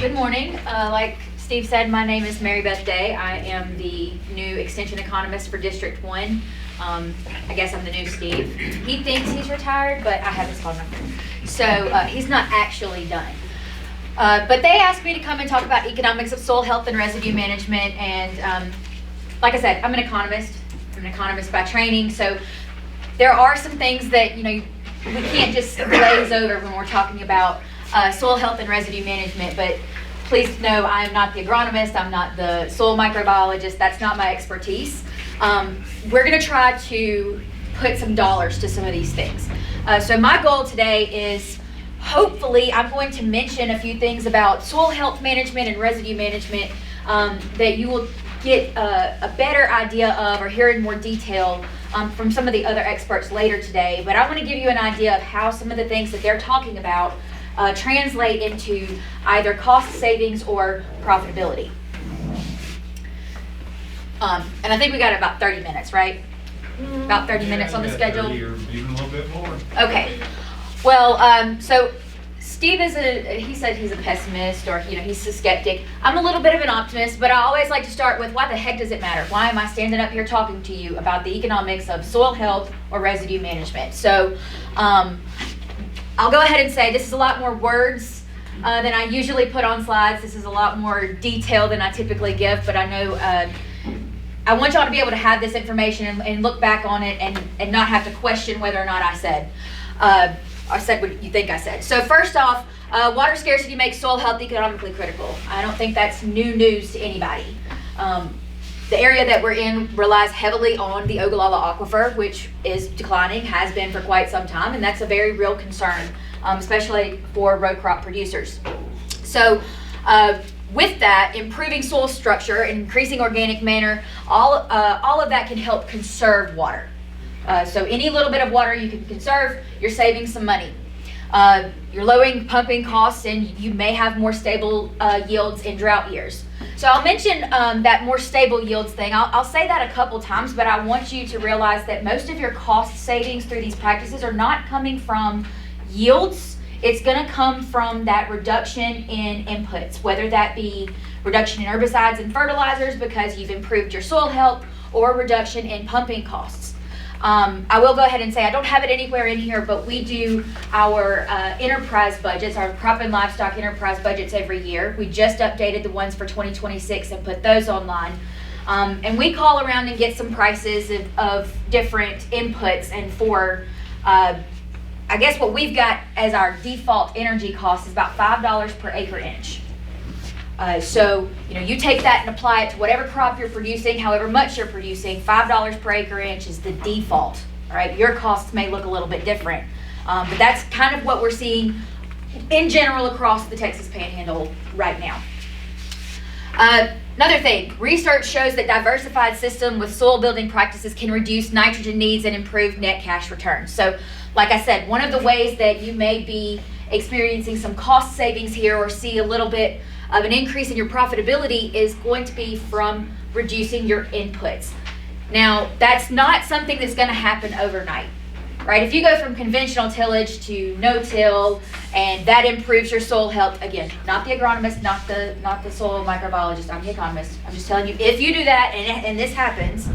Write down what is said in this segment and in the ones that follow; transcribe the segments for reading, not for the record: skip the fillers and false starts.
Good morning. Like Steve said, my name is Mary Beth Day. I am the new extension economist for District 1. I guess I'm the new Steve. He thinks he's retired, but I have his phone number. So he's not actually done. But they asked me to come and talk about economics of soil health and residue management. And like I said, I'm an economist. I'm an economist by training. So there are some things that, we can't just glaze over when we're talking about soil health and residue management. But please know I am not the agronomist. I'm not the soil microbiologist. That's not my expertise. We're going to try to put some dollars to some of these things. So my goal today is, hopefully, I'm going to mention a few things about soil health management and residue management that you will get a better idea of or hear in more detail from some of the other experts later today. But I want to give you an idea of how some of the things that they're talking about translate into either cost savings or profitability. And I think we got about 30 minutes, right? About 30 minutes on the schedule. 30 or even a little bit more. Okay. Well, so Steve he said he's a pessimist, or he's a skeptic. I'm a little bit of an optimist, but I always like to start with, why the heck does it matter? Why am I standing up here talking to you about the economics of soil health or residue management? So I'll go ahead and say this is a lot more words than I usually put on slides. This is a lot more detail than I typically give, but I know I want y'all to be able to have this information and look back on it and not have to question whether or not I said what you think I said. So first off, water scarcity makes soil health economically critical. I don't think that's new news to anybody. The area that we're in relies heavily on the Ogallala Aquifer, which is declining, has been for quite some time, and that's a very real concern, especially for row crop producers. So with that, improving soil structure and increasing organic matter, all of that can help conserve water. So any little bit of water you can conserve, you're saving some money. You're lowering pumping costs, and you may have more stable yields in drought years. So I'll mention that more stable yields thing. I'll say that a couple times, but I want you to realize that most of your cost savings through these practices are not coming from yields. It's going to come from that reduction in inputs, whether that be reduction in herbicides and fertilizers because you've improved your soil health, or reduction in pumping costs. I will go ahead and say I don't have it anywhere in here, but we do our enterprise budgets, our crop and livestock enterprise budgets every year. We just updated the ones for 2026 and put those online. And we call around and get some prices of different inputs. And for, I guess what we've got as our default energy cost is about $5 per acre inch. So, you take that and apply it to whatever crop you're producing, however much you're producing. $5 per acre inch is the default. All right, your costs may look a little bit different, but that's kind of what we're seeing in general across the Texas Panhandle right now. Another thing, research shows that diversified system with soil building practices can reduce nitrogen needs and improve net cash returns. So, like I said, one of the ways that you may be experiencing some cost savings here or see a little bit of an increase in your profitability is going to be from reducing your inputs. Now, that's not something that's going to happen overnight, right? If you go from conventional tillage to no-till, and that improves your soil health, again, not the agronomist, not the soil microbiologist, I'm the economist. I'm just telling you, if you do that and this happens,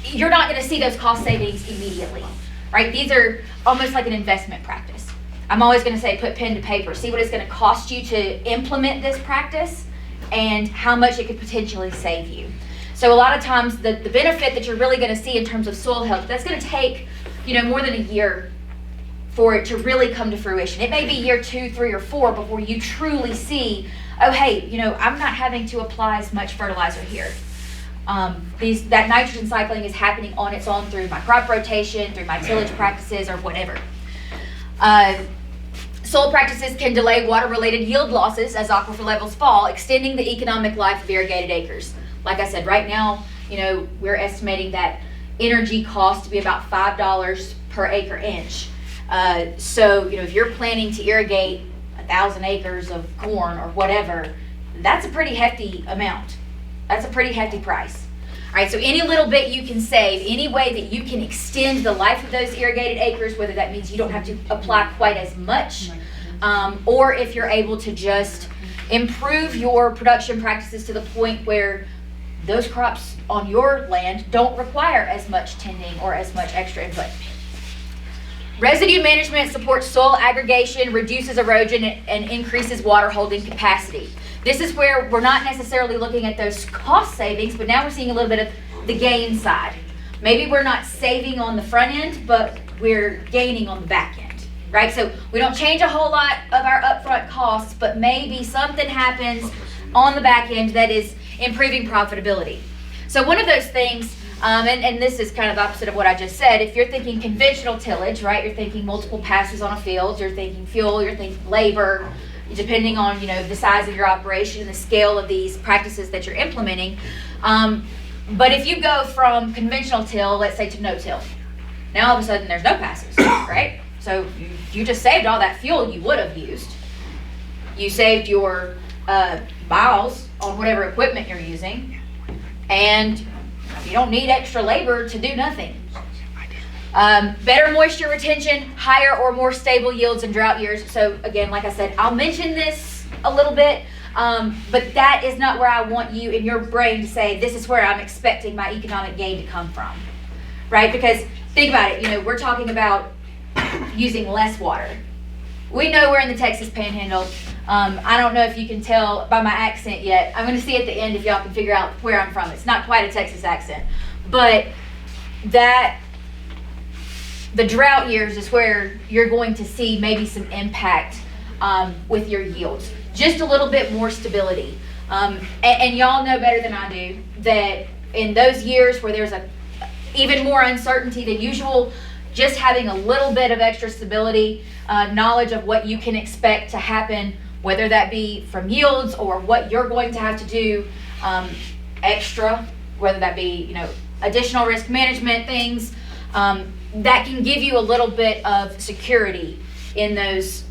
you're not going to see those cost savings immediately, right? These are almost like an investment practice. I'm always going to say put pen to paper. See what it's going to cost you to implement this practice and how much it could potentially save you. So a lot of times the benefit that you're really going to see in terms of soil health, that's going to take more than a year for it to really come to fruition. It may be year 2, 3, or 4 before you truly see, oh hey, I'm not having to apply as much fertilizer here. That nitrogen cycling is happening on its own through my crop rotation, through my tillage practices, or whatever. Soil practices can delay water-related yield losses as aquifer levels fall, extending the economic life of irrigated acres. Like I said, right now, we're estimating that energy cost to be about $5 per acre inch. So, if you're planning to irrigate 1,000 acres of corn or whatever, that's a pretty hefty amount. That's a pretty hefty price. All right, so any little bit you can save, any way that you can extend the life of those irrigated acres, whether that means you don't have to apply quite as much, or if you're able to just, improve your production practices to the point where those crops on your land don't require as much tending or as much extra input. Residue management supports soil aggregation, reduces erosion, and increases water holding capacity. This is where we're not necessarily looking at those cost savings, but now we're seeing a little bit of the gain side. Maybe we're not saving on the front end, but we're gaining on the back end, right? So we don't change a whole lot of our upfront costs, but maybe something happens on the back end that is improving profitability. So one of those things, and this is kind of the opposite of what I just said, if you're thinking conventional tillage, right, you're thinking multiple passes on a field, you're thinking fuel, you're thinking labor, depending on, the size of your operation and the scale of these practices that you're implementing. But if you go from conventional till, let's say, to no-till, now all of a sudden there's no passes, right? So you just saved all that fuel you would have used. You saved your miles on whatever equipment you're using, and you don't need extra labor to do nothing. Better moisture retention, higher or more stable yields in drought years. So again, like I said, I'll mention this a little bit, but that is not where I want you in your brain to say, this is where I'm expecting my economic gain to come from, right? Because think about it, we're talking about using less water. We know we're in the Texas Panhandle. I don't know if you can tell by my accent yet. I'm going to see at the end if y'all can figure out where I'm from. It's not quite a Texas accent, but the drought years is where you're going to see maybe some impact with your yields. Just a little bit more stability. And y'all know better than I do that in those years where there's even more uncertainty than usual, just having a little bit of extra stability, knowledge of what you can expect to happen, whether that be from yields or what you're going to have to do extra, whether that be additional risk management things, that can give you a little bit of security in those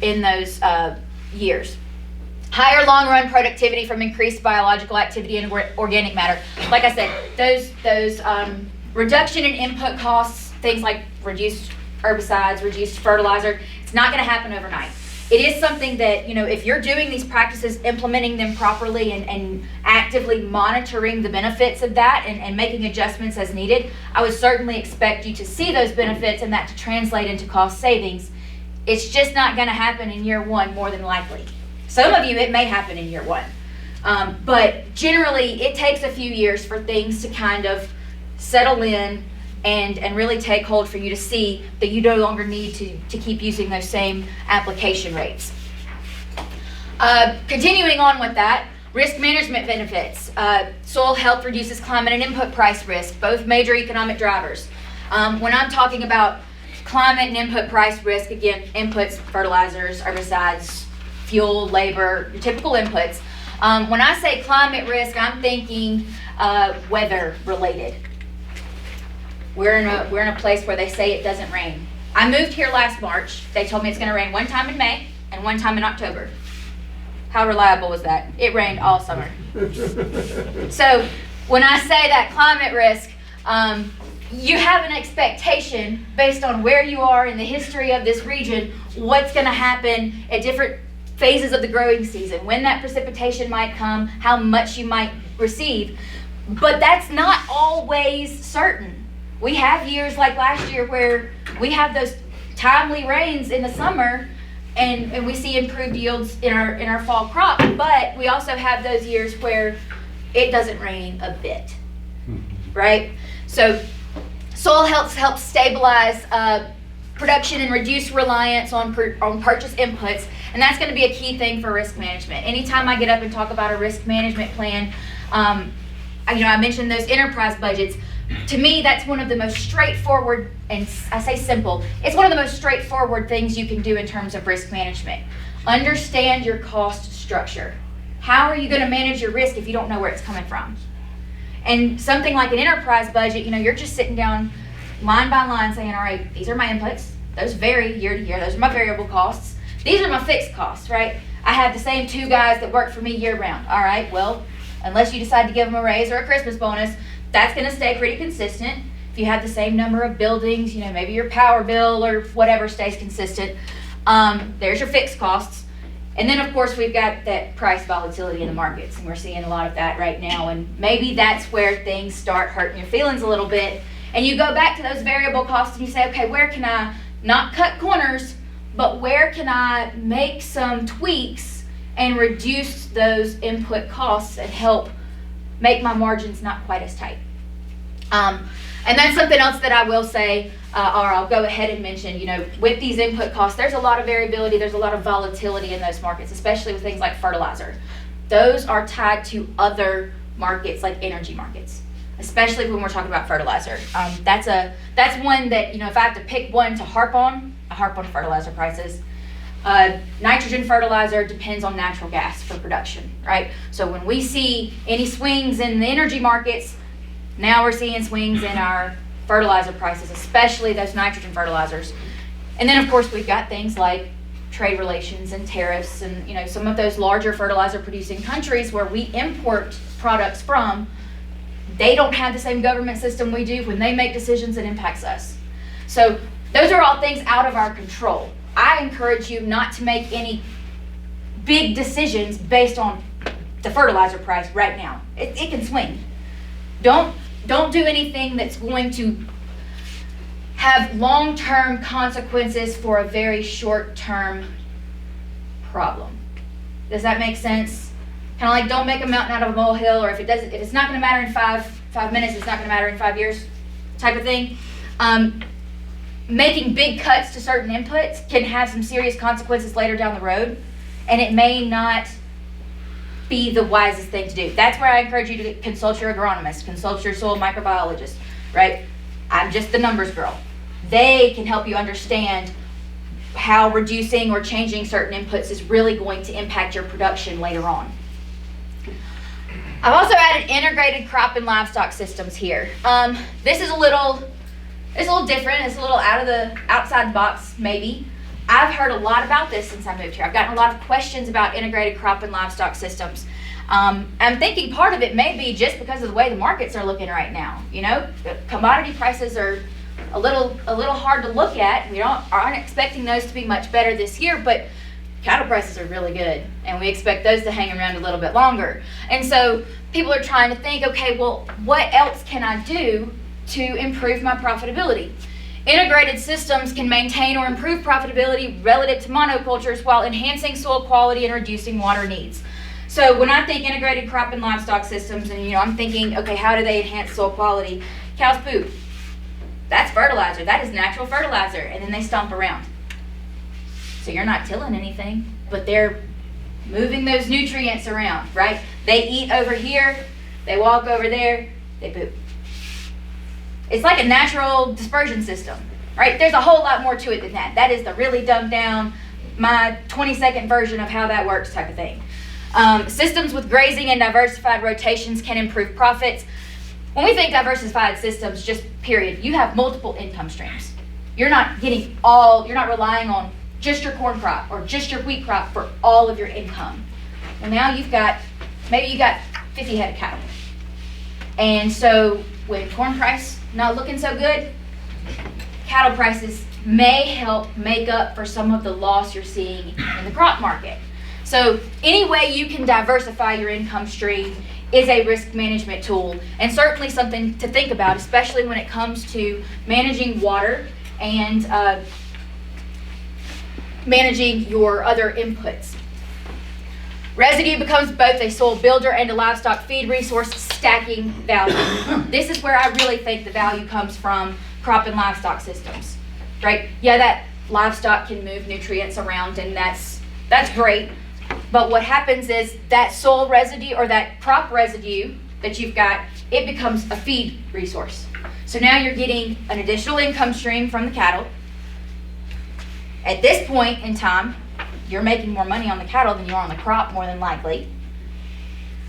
years. Higher long-run productivity from increased biological activity and organic matter. Like I said, those reduction in input costs, things like reduced herbicides, reduced fertilizer, it's not going to happen overnight. It is something that, if you're doing these practices, implementing them properly and actively monitoring the benefits of that and making adjustments as needed, I would certainly expect you to see those benefits and that to translate into cost savings. It's just not going to happen in year one, more than likely. Some of you, it may happen in year one. But generally, it takes a few years for things to kind of settle in and really take hold for you to see that you no longer need to keep using those same application rates. Continuing on with that, risk management benefits. Soil health reduces climate and input price risk, both major economic drivers. When I'm talking about climate and input price risk, again, inputs, fertilizers, herbicides, fuel, labor, your typical inputs. When I say climate risk, I'm thinking weather related. We're in a place where they say it doesn't rain. I moved here last March. They told me it's going to rain one time in May and one time in October. How reliable was that? It rained all summer. So when I say that climate risk, you have an expectation based on where you are in the history of this region, what's going to happen at different phases of the growing season, when that precipitation might come, how much you might receive. But that's not always certain. We have years like last year where we have those timely rains in the summer and we see improved yields in our fall crop, but we also have those years where it doesn't rain a bit, right? So soil health helps stabilize production and reduce reliance on purchase inputs, and that's going to be a key thing for risk management. Anytime I get up and talk about a risk management plan, I mentioned those enterprise budgets. To me, that's one of the most straightforward, and I say simple, it's one of the most straightforward things you can do in terms of risk management. Understand your cost structure. How are you going to manage your risk if you don't know where it's coming from? And something like an enterprise budget, you're just sitting down line by line saying, all right, these are my inputs. Those vary year to year. Those are my variable costs. These are my fixed costs, right? I have the same 2 guys that work for me year round. All right, well, unless you decide to give them a raise or a Christmas bonus, that's going to stay pretty consistent. If you have the same number of buildings, maybe your power bill or whatever stays consistent. There's your fixed costs. And then, of course, we've got that price volatility in the markets, and we're seeing a lot of that right now. And maybe that's where things start hurting your feelings a little bit. And you go back to those variable costs and you say, okay, where can I not cut corners, but where can I make some tweaks and reduce those input costs and help make my margins not quite as tight? And that's something else that I will say, or I'll go ahead and mention, with these input costs, there's a lot of variability, there's a lot of volatility in those markets, especially with things like fertilizer. Those are tied to other markets like energy markets, especially when we're talking about fertilizer. That's one that, if I have to pick one to harp on, I harp on fertilizer prices. Nitrogen fertilizer depends on natural gas for production, right? So when we see any swings in the energy markets, now we're seeing swings in our fertilizer prices, especially those nitrogen fertilizers. And then, of course, we've got things like trade relations and tariffs and, some of those larger fertilizer producing countries where we import products from, they don't have the same government system we do. When they make decisions, it impacts us. So those are all things out of our control. I encourage you not to make any big decisions based on the fertilizer price right now. It can swing. Don't do anything that's going to have long-term consequences for a very short-term problem. Does that make sense? Kind of like, don't make a mountain out of a molehill, or if it's not going to matter in five minutes, it's not going to matter in 5 years, type of thing. Making big cuts to certain inputs can have some serious consequences later down the road, and it may not be the wisest thing to do. That's where I encourage you to consult your agronomist, consult your soil microbiologist, right? I'm just the numbers girl. They can help you understand how reducing or changing certain inputs is really going to impact your production later on. I've also added integrated crop and livestock systems here. This is a little different. It's a little outside the box, maybe. I've heard a lot about this since I moved here. I've gotten a lot of questions about integrated crop and livestock systems. I'm thinking part of it may be just because of the way the markets are looking right now. Commodity prices are a little hard to look at. We aren't expecting those to be much better this year, but cattle prices are really good, and we expect those to hang around a little bit longer. And so people are trying to think, okay, well, what else can I do to improve my profitability? Integrated systems can maintain or improve profitability relative to monocultures while enhancing soil quality and reducing water needs. So when I think integrated crop and livestock systems, and I'm thinking, okay, how do they enhance soil quality? Cow's poop, that's fertilizer. That is natural fertilizer, and then they stomp around. So you're not tilling anything, but they're moving those nutrients around, right? They eat over here, they walk over there, they poop. It's like a natural dispersion system, right? There's a whole lot more to it than that. That is the really dumbed down, my 20-second version of how that works type of thing. Systems with grazing and diversified rotations can improve profits. When we think diversified systems, just period, you have multiple income streams. You're not relying on just your corn crop or just your wheat crop for all of your income. Well, now maybe you got 50 head of cattle. And so with corn price not looking so good, cattle prices may help make up for some of the loss you're seeing in the crop market. So any way you can diversify your income stream is a risk management tool, and certainly something to think about, especially when it comes to managing water and managing your other inputs. Residue becomes both a soil builder and a livestock feed resource, stacking value. This is where I really think the value comes from crop and livestock systems, right? Yeah, that livestock can move nutrients around, and that's great. But what happens is that soil residue or that crop residue that you've got, it becomes a feed resource. So now you're getting an additional income stream from the cattle. At this point in time, you're making more money on the cattle than you are on the crop, more than likely.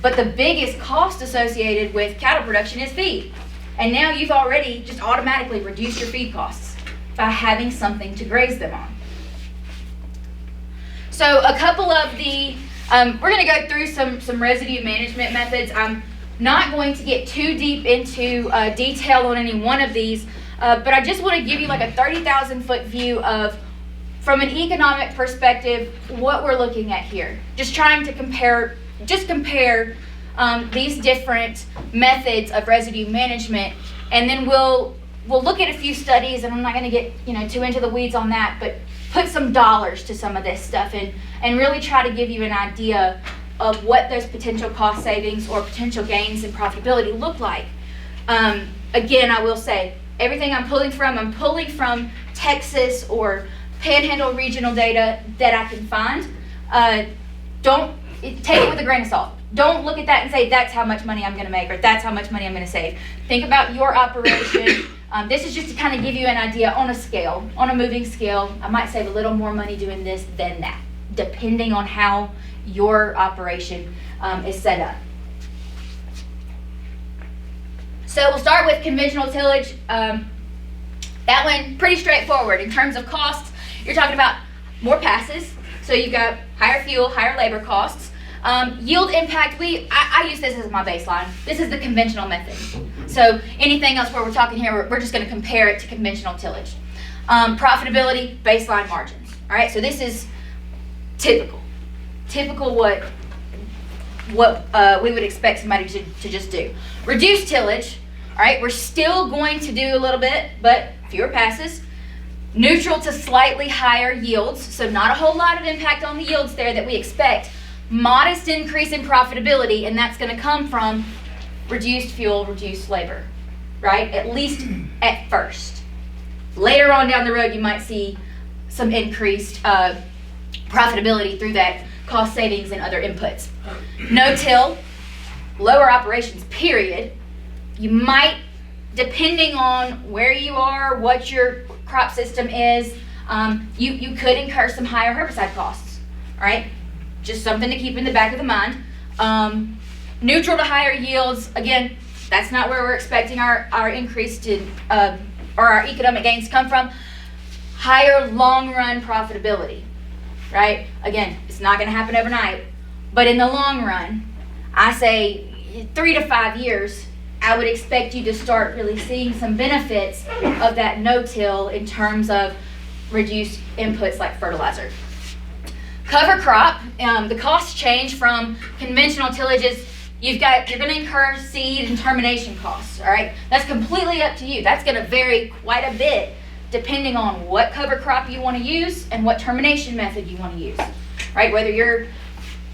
But the biggest cost associated with cattle production is feed. And now you've already just automatically reduced your feed costs by having something to graze them on. So a couple of the, we're going to go through some residue management methods. I'm not going to get too deep into detail on any one of these, but I just want to give you like a 30,000 foot view of from an economic perspective, what we're looking at here, just trying to compare these different methods of residue management, and then we'll look at a few studies, and I'm not going to get too into the weeds on that, but put some dollars to some of this stuff and really try to give you an idea of what those potential cost savings or potential gains in profitability look like. Again, I will say, everything I'm pulling from Texas or Panhandle regional data that I can find. Don't take it with a grain of salt. Don't look at that and say that's how much money I'm going to make or that's how much money I'm going to save. Think about your operation. This is just to kind of give you an idea on a scale, on a moving scale. I might save a little more money doing this than that, depending on how your operation is set up. So we'll start with conventional tillage. That one, pretty straightforward. In terms of costs, you're talking about more passes. So you've got higher fuel, higher labor costs. Yield impact, I use this as my baseline. This is the conventional method. So anything else where we're talking here, we're just going to compare it to conventional tillage. Profitability, baseline margins. All right, so this is typical what we would expect somebody to just do. Reduced tillage, all right, we're still going to do a little bit, but fewer passes. Neutral to slightly higher yields, so not a whole lot of impact on the yields there that we expect. Modest increase in profitability, and that's going to come from reduced fuel, reduced labor, right? At least at first. Later on down the road, you might see some increased profitability through that cost savings and other inputs. No-till, lower operations, period. You might, depending on where you are, what your crop system is, you could incur some higher herbicide costs, all right? Just something to keep in the back of the mind. Neutral to higher yields, again, that's not where we're expecting our increase to, or our economic gains to come from. Higher long-run profitability, right? Again, it's not going to happen overnight, but in the long run, I say 3 to 5 years, I would expect you to start really seeing some benefits of that no-till in terms of reduced inputs like fertilizer. Cover crop, the costs change from conventional tillages. You're going to incur seed and termination costs, all right? That's completely up to you. That's going to vary quite a bit depending on what cover crop you want to use and what termination method you want to use, right? Whether you're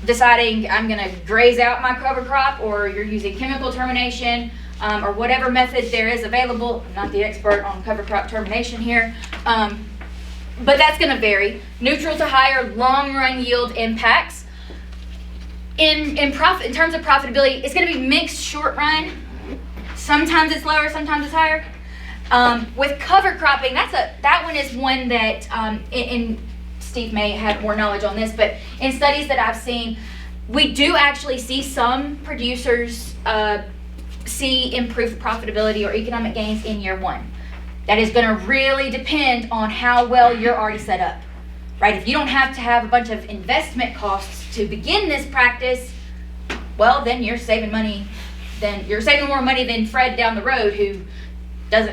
deciding I'm going to graze out my cover crop or you're using chemical termination or whatever method there is available. I'm not the expert on cover crop termination here, but that's going to vary. Neutral to higher long-run yield impacts. In terms of profitability, it's going to be mixed short run. Sometimes it's lower, sometimes it's higher. With cover cropping, that one is one that, and Steve may have more knowledge on this, but in studies that I've seen, we do actually see some producers see improved profitability or economic gains in year one. That is going to really depend on how well you're already set up, right? If you don't have to have a bunch of investment costs to begin this practice, well, then you're saving money. Then you're saving more money than Fred down the road who has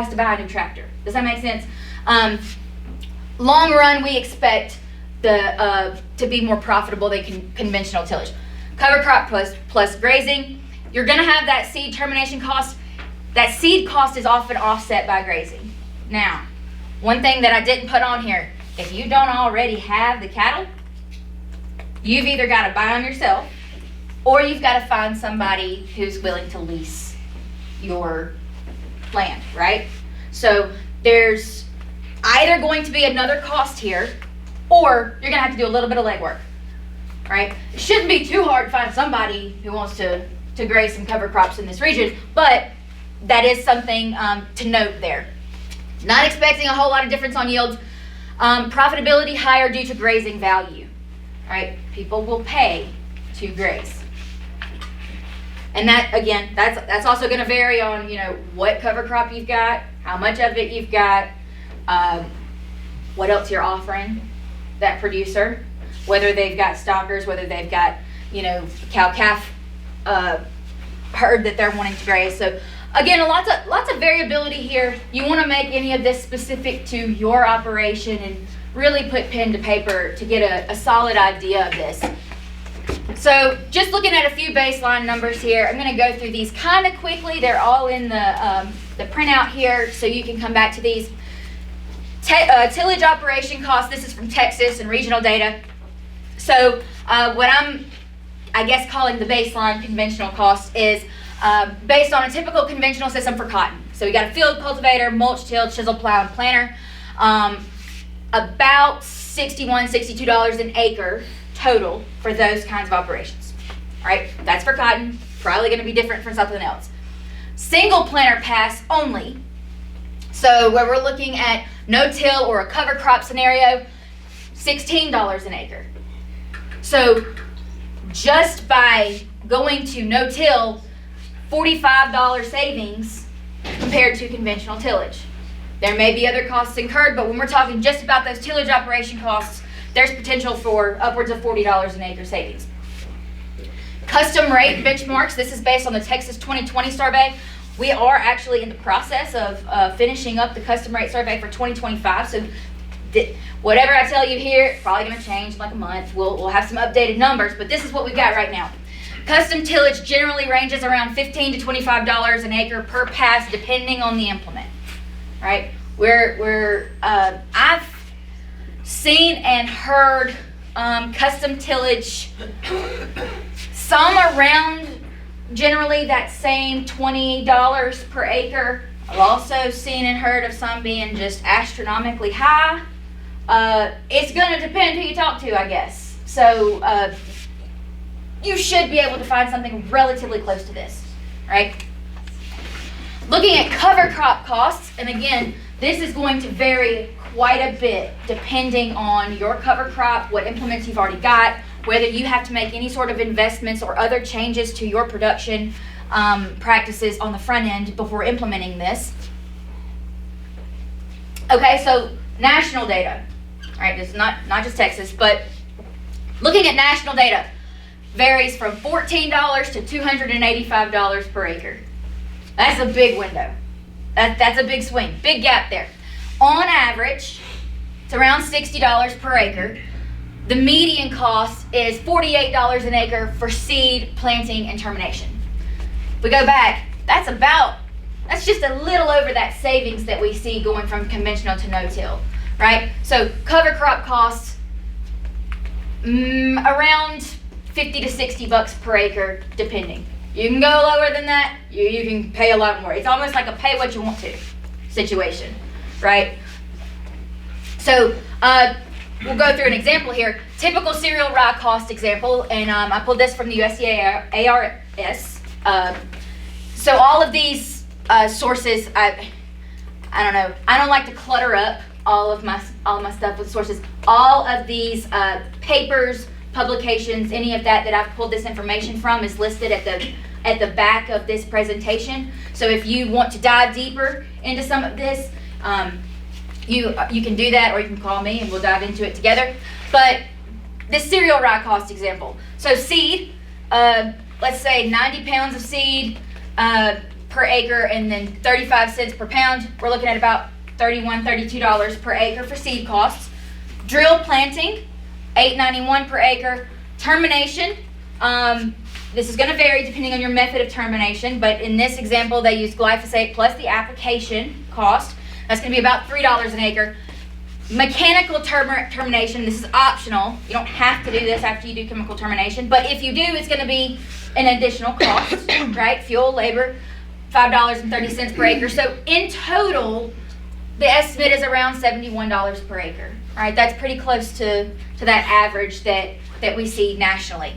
to buy a new tractor. Does that make sense? Long run, we expect to be more profitable than conventional tillage. Cover crop plus grazing, you're going to have that seed termination cost. That seed cost is often offset by grazing. Now, one thing that I didn't put on here, if you don't already have the cattle, you've either got to buy them yourself or you've got to find somebody who's willing to lease your land, right? So there's either going to be another cost here or you're going to have to do a little bit of legwork, right? It shouldn't be too hard to find somebody who wants to graze some cover crops in this region, but that is something to note there. Not expecting a whole lot of difference on yields. Profitability higher due to grazing value, right? People will pay to graze. And that, again, that's also going to vary on, what cover crop you've got, how much of it you've got, what else you're offering that producer, whether they've got stockers, whether they've got, cow-calf herd that they're wanting to graze. So again, lots of variability here. You want to make any of this specific to your operation really put pen to paper to get a solid idea of this. So just looking at a few baseline numbers here, I'm going to go through these kind of quickly. They're all in the printout here, so you can come back to these. Tillage operation costs, this is from Texas and regional data. So what I'm, I guess, calling the baseline conventional cost is based on a typical conventional system for cotton. So we got a field cultivator, mulch till, chisel plow, and planter. About $61, $62 an acre total for those kinds of operations. All right, that's for cotton. Probably going to be different from something else. Single planter pass only. So where we're looking at no-till or a cover crop scenario, $16 an acre. So just by going to no-till, $45 savings compared to conventional tillage. There may be other costs incurred, but when we're talking just about those tillage operation costs, there's potential for upwards of $40 an acre savings. Custom rate benchmarks, this is based on the Texas 2020 survey. We are actually in the process of finishing up the custom rate survey for 2025, so whatever I tell you here, it's probably going to change in like a month. We'll have some updated numbers, but this is what we've got right now. Custom tillage generally ranges around $15 to $25 an acre per pass, depending on the implement. Right? I've seen and heard custom tillage, some around generally that same $20 per acre. I've also seen and heard of some being just astronomically high. It's going to depend who you talk to, I guess. So you should be able to find something relatively close to this, right? Looking at cover crop costs, and again, this is going to vary quite a bit depending on your cover crop, what implements you've already got, whether you have to make any sort of investments or other changes to your production practices on the front end before implementing this. Okay, so national data, all right, this is not just Texas, but looking at national data varies from $14 to $285 per acre. That's a big window. That's a big swing, big gap there. On average, it's around $60 per acre. The median cost is $48 an acre for seed, planting, and termination. If we go back, that's just a little over that savings that we see going from conventional to no-till, right? So cover crop costs around 50 to 60 bucks per acre, depending. You can go lower than that, you can pay a lot more. It's almost like a pay what you want to situation, right? So we'll go through an example here. Typical cereal rye cost example, and I pulled this from the USDA ARS. So all of these sources, I don't know. I don't like to clutter up all of my stuff with sources. All of these papers, publications, any of that I've pulled this information from is listed at the back of this presentation. So if you want to dive deeper into some of this, you can do that, or you can call me and we'll dive into it together. But this cereal rye cost example. So seed, let's say 90 pounds of seed per acre, and then 35 cents per pound. We're looking at about $31, $32 per acre for seed costs. Drill planting, $8.91 per acre. Termination, this is going to vary depending on your method of termination, but in this example they use glyphosate plus the application cost. That's going to be about $3 an acre. Mechanical termination, this is optional. You don't have to do this after you do chemical termination, but if you do, it's going to be an additional cost, right? Fuel, labor, $5.30 per acre. So in total, the estimate is around $71 per acre. All right, that's pretty close to that average that we see nationally.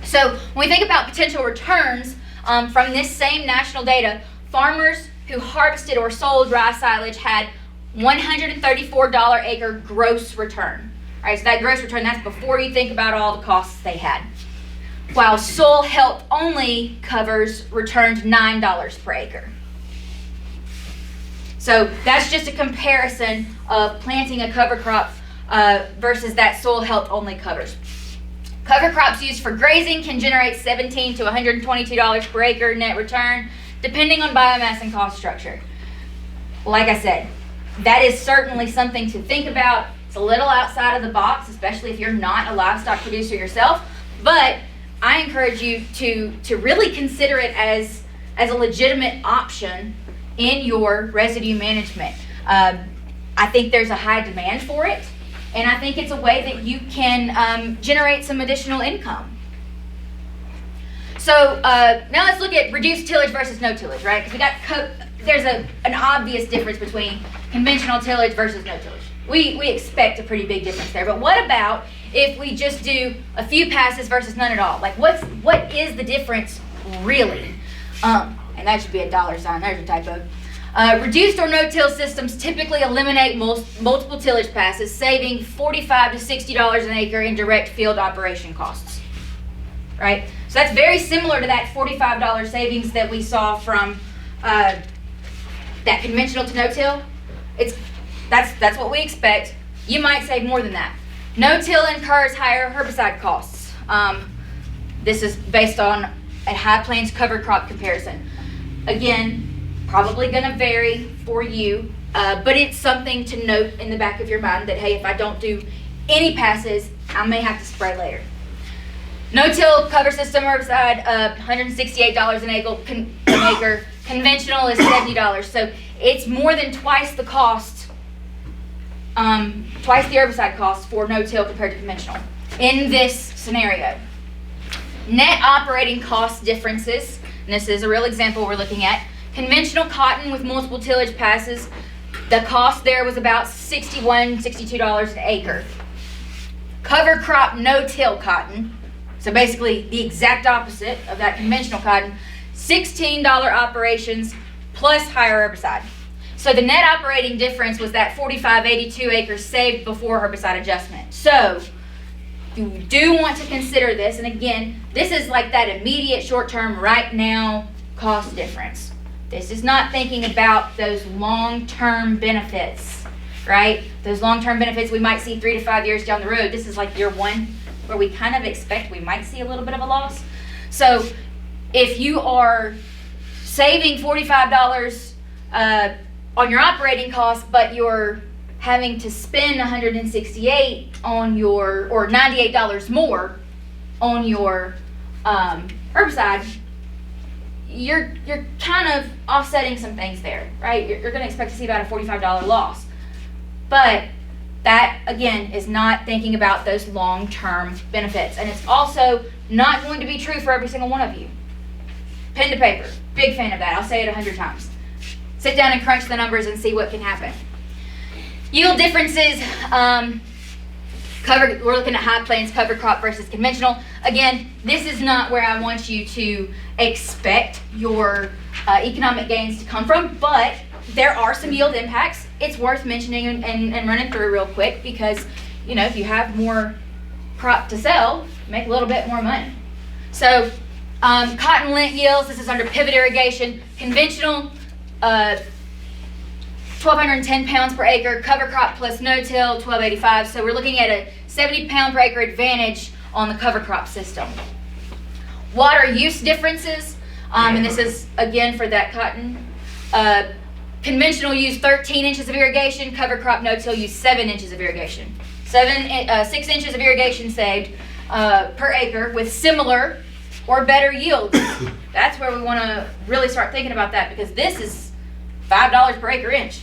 So when we think about potential returns from this same national data, farmers who harvested or sold rye silage had $134 acre gross return. All right, so that gross return, that's before you think about all the costs they had. While soil health only covers returned $9 per acre. So that's just a comparison of planting a cover crop versus that soil health only covers. Cover crops used for grazing can generate $17 to $122 per acre net return, depending on biomass and cost structure. Like I said, that is certainly something to think about It's a little outside of the box, especially if you're not a livestock producer yourself, but I encourage you to really consider it as a legitimate option in your residue management. I think there's a high demand for it, and I think it's a way that you can generate some additional income. So now let's look at reduced tillage versus no tillage, right? Because there's an obvious difference between conventional tillage versus no tillage. We expect a pretty big difference there. But what about if we just do a few passes versus none at all? Like what is the difference really? And that should be a dollar sign. There's a typo. Reduced or no-till systems typically eliminate multiple tillage passes, saving $45 to $60 an acre in direct field operation costs. Right? So that's very similar to that $45 savings that we saw from that conventional to no-till. That's what we expect. You might save more than that. No-till incurs higher herbicide costs. This is based on a high plains cover crop comparison. Again, probably going to vary for you, but it's something to note in the back of your mind that, hey, if I don't do any passes, I may have to spray later. No-till cover system herbicide, $168 an acre. Conventional is $70. So it's more than twice the cost, twice the herbicide cost for no-till compared to conventional in this scenario. Net operating cost differences, and this is a real example we're looking at. Conventional cotton with multiple tillage passes, the cost there was about $61, $62 an acre. Cover crop no-till cotton, so basically the exact opposite of that conventional cotton, $16 operations plus higher herbicide. So the net operating difference was that 4582 acres saved before herbicide adjustment. So you do want to consider this, and again, this is like that immediate short-term right now cost difference. This is not thinking about those long-term benefits, right? Those long-term benefits we might see 3 to 5 years down the road. This is like year one, where we kind of expect we might see a little bit of a loss. So if you are saving $45 on your operating costs, but you're having to spend $168 on your, or $98 more on your herbicide, you're kind of offsetting some things there, right? You're going to expect to see about a $45 loss. But that, again, is not thinking about those long-term benefits. And it's also not going to be true for every single one of you. Pen to paper. Big fan of that. I'll say it 100 times. Sit down and crunch the numbers and see what can happen. Yield differences. We're looking at high plains cover crop versus conventional. Again, this is not where I want you to expect your economic gains to come from, but there are some yield impacts. It's worth mentioning and running through real quick because, you know, if you have more crop to sell, make a little bit more money. So, cotton lint yields, this is under pivot irrigation. Conventional, 1,210 pounds per acre. Cover crop plus no-till, 1,285. So we're looking at a 70 pound per acre advantage on the cover crop system. Water use differences, and this is again for that cotton. Conventional use 13 inches of irrigation. Cover crop no-till use 7 inches of irrigation. 6 inches of irrigation saved per acre with similar or better yields. That's where we want to really start thinking about that, because this is $5 per acre inch,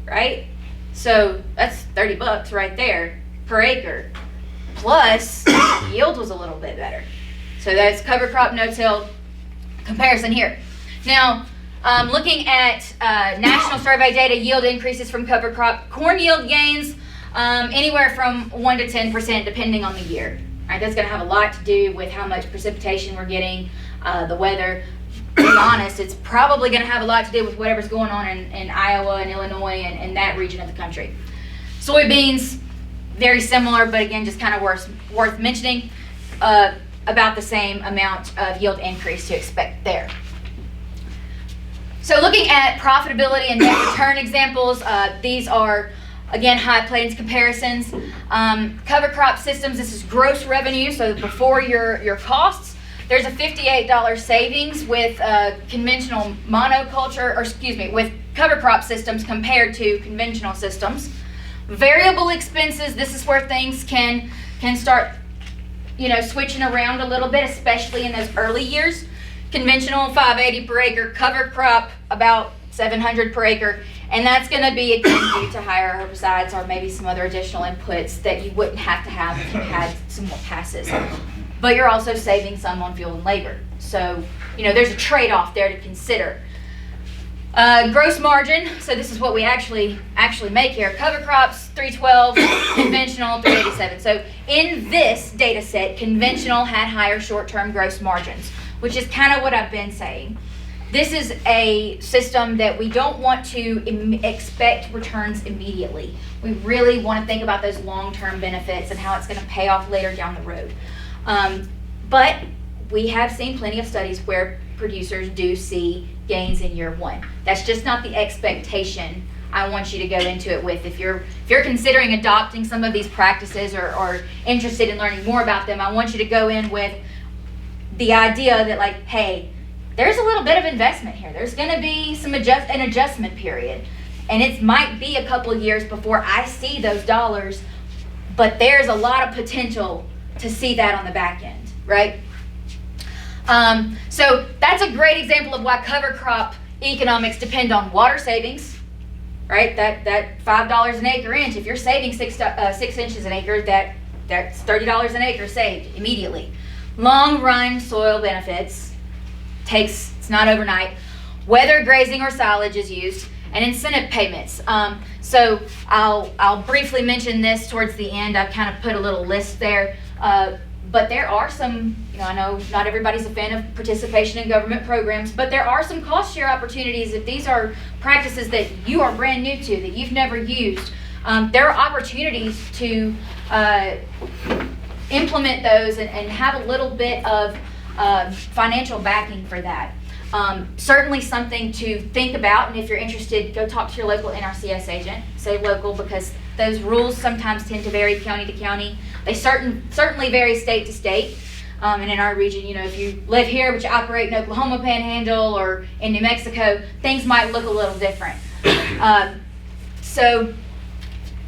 right? So that's $30 right there per acre. Plus, yield was a little bit better. So that's cover crop no-till comparison here. Now, looking at national survey data, yield increases from cover crop. Corn yield gains anywhere from 1 to 10% depending on the year. Right, that's going to have a lot to do with how much precipitation we're getting, the weather. To be honest, it's probably going to have a lot to do with whatever's going on in Iowa and Illinois and that region of the country. Soybeans, very similar, but again, just kind of worth mentioning. About the same amount of yield increase to expect there. So looking at profitability and net return examples, these are, again, high plains comparisons. Cover crop systems, this is gross revenue, so before your costs. There's a $58 savings with conventional monoculture, with cover crop systems compared to conventional systems. Variable expenses, this is where things can start, switching around a little bit, especially in those early years. Conventional, 580 per acre. Cover crop, about 700 per acre. And that's going to be, again, due to higher herbicides or maybe some other additional inputs that you wouldn't have to have if you had some more passes. But you're also saving some on fuel and labor. So, there's a trade-off there to consider. Gross margin, so this is what we actually make here. Cover crops, 312, conventional, 387. So in this data set, conventional had higher short-term gross margins, which is kind of what I've been saying. This is a system that we don't want to expect returns immediately. We really want to think about those long-term benefits and how it's going to pay off later down the road. But we have seen plenty of studies where producers do see gains in year one. That's just not the expectation I want you to go into it with. If you're considering adopting some of these practices or interested in learning more about them, I want you to go in with the idea that, like, hey, there's a little bit of investment here. There's going to be an adjustment period, and it might be a couple of years before I see those dollars, but there's a lot of potential to see that on the back end, right? So that's a great example of why cover crop economics depend on water savings, right? That $5 an acre inch. If you're saving 6 inches an acre, that's $30 an acre saved immediately. Long run soil benefits it's not overnight. Whether grazing or silage is used, and incentive payments. So I'll briefly mention this towards the end. I've kind of put a little list there. But there are some, I know not everybody's a fan of participation in government programs, but there are some cost share opportunities. If these are practices that you are brand new to, that you've never used, there are opportunities to implement those and have a little bit of financial backing for that. Certainly something to think about, and if you're interested, go talk to your local NRCS agent. Say local because those rules sometimes tend to vary county to county. They certainly vary state to state. And in our region, if you live here but you operate in Oklahoma Panhandle or in New Mexico, things might look a little different. So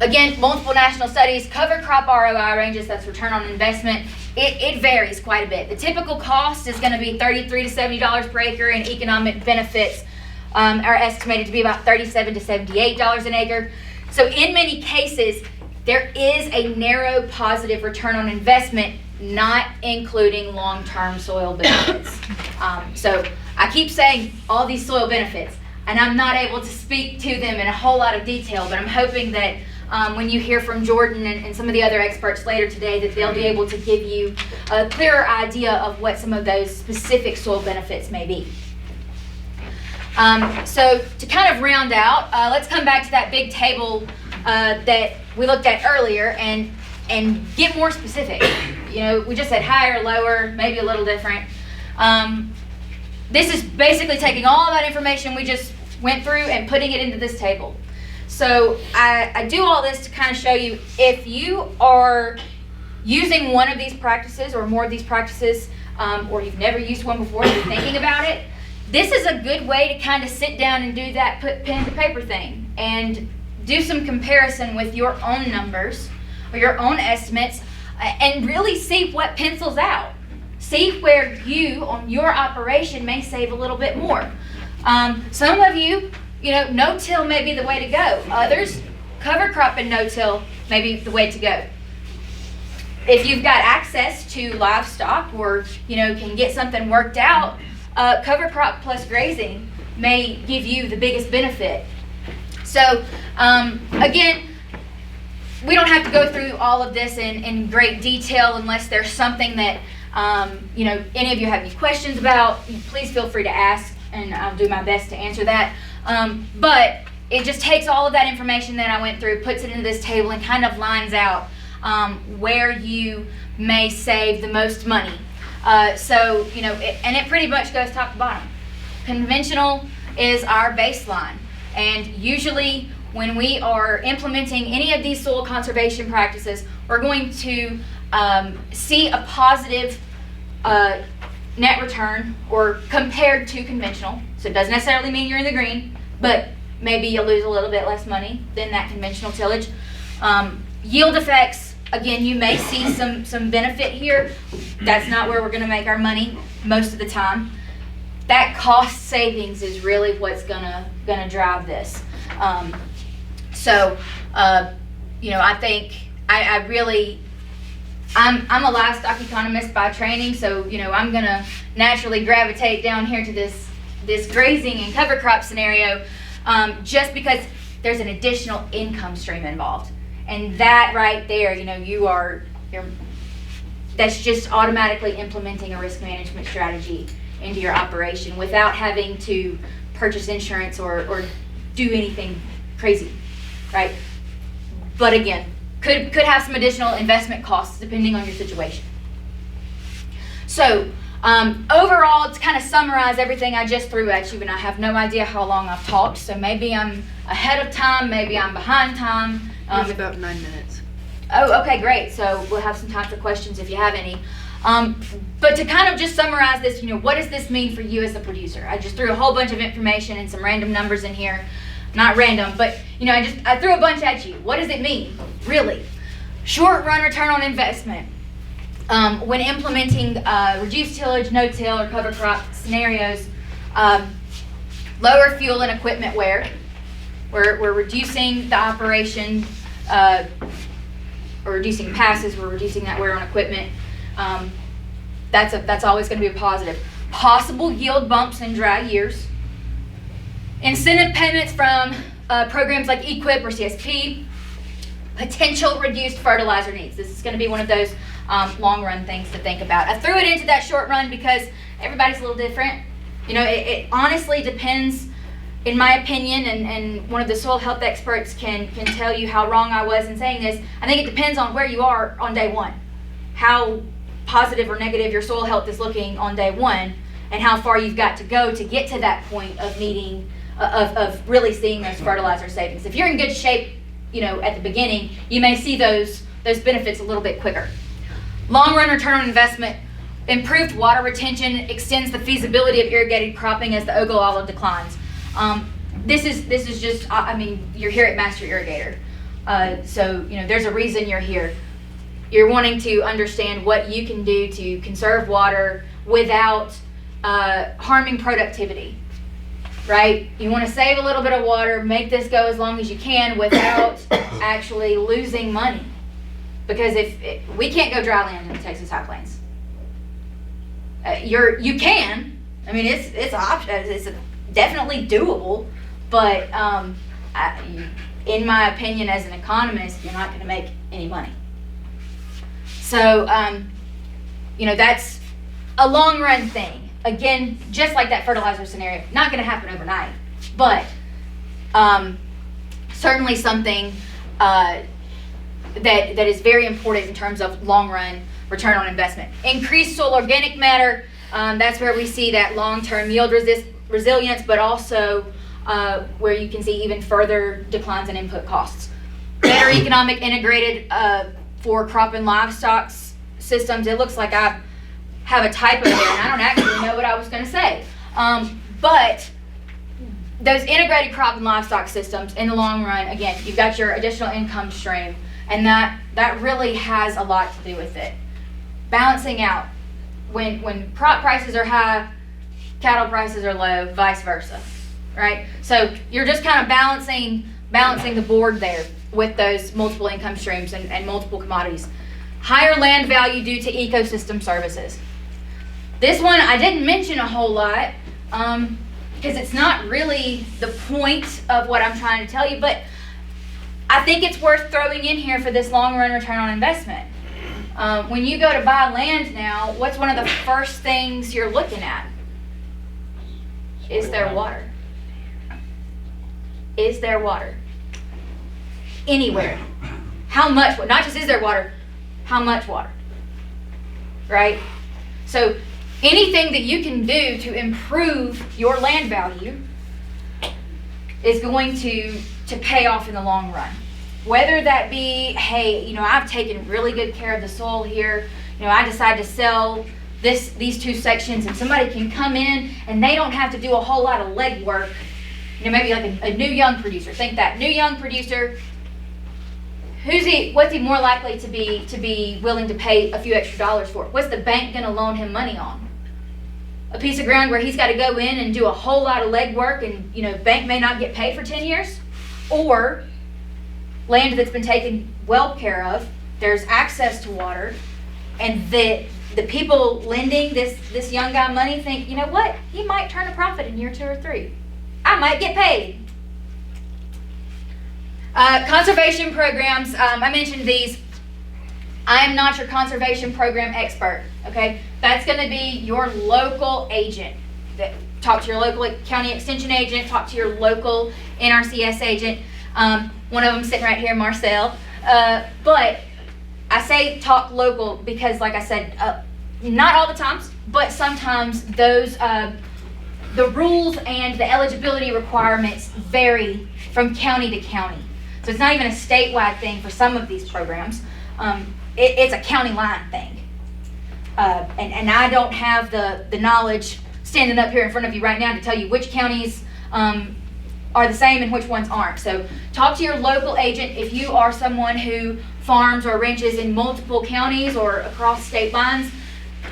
again, multiple national studies, cover crop ROI ranges, that's return on investment. It varies quite a bit. The typical cost is going to be $33 to $70 per acre, and economic benefits are estimated to be about $37 to $78 an acre. So in many cases, there is a narrow positive return on investment, not including long-term soil benefits. So I keep saying all these soil benefits, and I'm not able to speak to them in a whole lot of detail, but I'm hoping that when you hear from Jordan and some of the other experts later today, that they'll be able to give you a clearer idea of what some of those specific soil benefits may be. So to kind of round out, let's come back to that big table that we looked at earlier and get more specific. We just said higher, lower, maybe a little different. This is basically taking all that information we just went through and putting it into this table. So I do all this to kind of show you, if you are using one of these practices or more of these practices, or you've never used one before, you're thinking about it, this is a good way to kind of sit down and do that put pen to paper thing and do some comparison with your own numbers or your own estimates and really see what pencils out. See where you, on your operation, may save a little bit more. Some of you, no-till may be the way to go. Others, cover crop and no-till may be the way to go. If you've got access to livestock or, can get something worked out, cover crop plus grazing may give you the biggest benefit. So, again, we don't have to go through all of this in great detail unless there's something that, any of you have any questions about. Please feel free to ask, and I'll do my best to answer that. But it just takes all of that information that I went through, puts it into this table, and kind of lines out where you may save the most money. So, and it pretty much goes top to bottom. Conventional is our baseline. And usually when we are implementing any of these soil conservation practices, we're going to see a positive net return or compared to conventional. So it doesn't necessarily mean you're in the green, but maybe you'll lose a little bit less money than that conventional tillage. Yield effects, again, you may see some benefit here. That's not where we're going to make our money most of the time. That cost savings is really what's gonna drive this. I think I'm a livestock economist by training, so I'm gonna naturally gravitate down here to this grazing and cover crop scenario, just because there's an additional income stream involved, and that right there, that's just automatically implementing a risk management strategy into your operation without having to purchase insurance or do anything crazy, right? But again, could have some additional investment costs depending on your situation. So overall, to kind of summarize everything I just threw at you, and I have no idea how long I've talked, so maybe I'm ahead of time, maybe I'm behind time. It's about 9 minutes. Oh, okay, great. So we'll have some time for questions if you have any. But to kind of just summarize this, what does this mean for you as a producer? I just threw a whole bunch of information and some random numbers in here. Not random, but I threw a bunch at you. What does it mean, really? Short run return on investment. When implementing reduced tillage, no-till, or cover crop scenarios, lower fuel and equipment wear. We're reducing the operation, or reducing passes. We're reducing that wear on equipment. That's always going to be a positive. Possible yield bumps in dry years. Incentive payments from programs like EQIP or CSP. Potential reduced fertilizer needs. This is going to be one of those long run things to think about. I threw it into that short run because everybody's a little different. It honestly depends, in my opinion, and one of the soil health experts can tell you how wrong I was in saying this. I think it depends on where you are on day one. How positive or negative your soil health is looking on day one, and how far you've got to go to get to that point of needing, of really seeing those fertilizer savings. If you're in good shape, at the beginning, you may see those benefits a little bit quicker. Long run return on investment, improved water retention extends the feasibility of irrigated cropping as the Ogallala declines. This is just, you're here at Master Irrigator. So there's a reason you're here. You're wanting to understand what you can do to conserve water without harming productivity, right? You want to save a little bit of water, make this go as long as you can without actually losing money. Because we can't go dry land in the Texas High Plains. You can. It's definitely doable, but in my opinion, as an economist, you're not going to make any money. So, that's a long run thing. Again, just like that fertilizer scenario, not going to happen overnight, but certainly something that is very important in terms of long run return on investment. Increased soil organic matter, that's where we see that long-term yield resilience, but also where you can see even further declines in input costs. Better economic integrated for crop and livestock systems. It looks like I have a typo there, and I don't actually know what I was going to say. But those integrated crop and livestock systems, in the long run, again, you've got your additional income stream, and that really has a lot to do with it. Balancing out. When crop prices are high, cattle prices are low, vice versa, right? So you're just kind of balancing the board there with those multiple income streams and multiple commodities. Higher land value due to ecosystem services. This one I didn't mention a whole lot because it's not really the point of what I'm trying to tell you, but I think it's worth throwing in here for this long run return on investment. When you go to buy land now, what's one of the first things you're looking at? Is there water? Is there water? Anywhere. How much? Not just is there water, how much water? Right? So anything that you can do to improve your land value is going to pay off in the long run. Whether that be, hey, I've taken really good care of the soil here. I decide to sell these two sections, and somebody can come in and they don't have to do a whole lot of legwork. Maybe like a new young producer. Think that new young producer what's he more likely to be willing to pay a few extra dollars for? What's the bank going to loan him money on? A piece of ground where he's got to go in and do a whole lot of legwork, and bank may not get paid for 10 years, or land that's been taken well care of. There's access to water, and the people lending this young guy money think, you know what? He might turn a profit in year 2 or 3. I might get paid. Conservation programs, I mentioned these. I'm not your conservation program expert, okay? That's going to be your local agent. Talk to your local county extension agent, talk to your local NRCS agent. One of them sitting right here, Marcel. But I say talk local because, like I said, not all the times, but sometimes those the rules and the eligibility requirements vary from county to county. So it's not even a statewide thing for some of these programs. It's a county line thing. And I don't have the knowledge standing up here in front of you right now to tell you which counties are the same and which ones aren't. So talk to your local agent. If you are someone who farms or ranches in multiple counties or across state lines,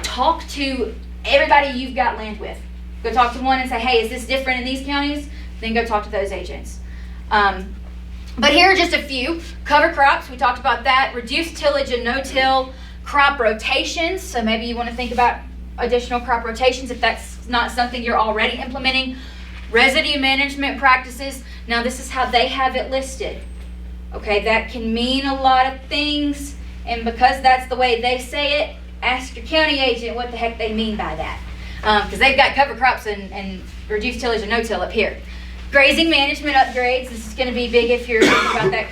talk to everybody you've got land with. Go talk to one and say, hey, is this different in these counties? Then go talk to those agents. But here are just a few. Cover crops, we talked about that. Reduced tillage and no-till. Crop rotations, so maybe you want to think about additional crop rotations if that's not something you're already implementing. Residue management practices. Now this is how they have it listed. Okay, that can mean a lot of things, and because that's the way they say it, ask your county agent what the heck they mean by that. Because they've got cover crops and reduced tillage and no-till up here. Grazing management upgrades. This is going to be big if you're thinking about that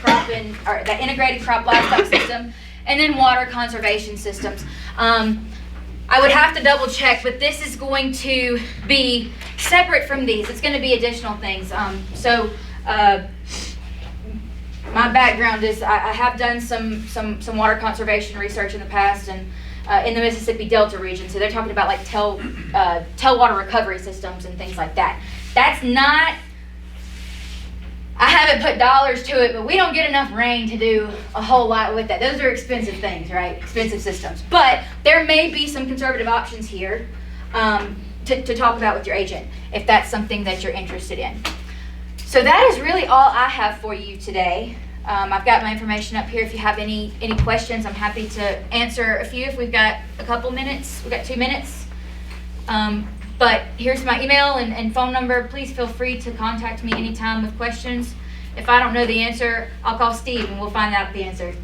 or that integrated crop livestock system. And then water conservation systems. I would have to double check, but this is going to be separate from these. It's going to be additional things. My background is I have done some water conservation research in the past, and in the Mississippi Delta region. So they're talking about like tailwater recovery systems and things like that. That's not. I haven't put dollars to it, but we don't get enough rain to do a whole lot with that. Those are expensive things, right? Expensive systems. But there may be some conservative options here to talk about with your agent if that's something that you're interested in. So that is really all I have for you today. I've got my information up here. If you have any questions, I'm happy to answer a few if we've got a couple minutes. We've got 2 minutes. But here's my email and phone number. Please feel free to contact me anytime with questions. If I don't know the answer, I'll call Steve and we'll find out the answer.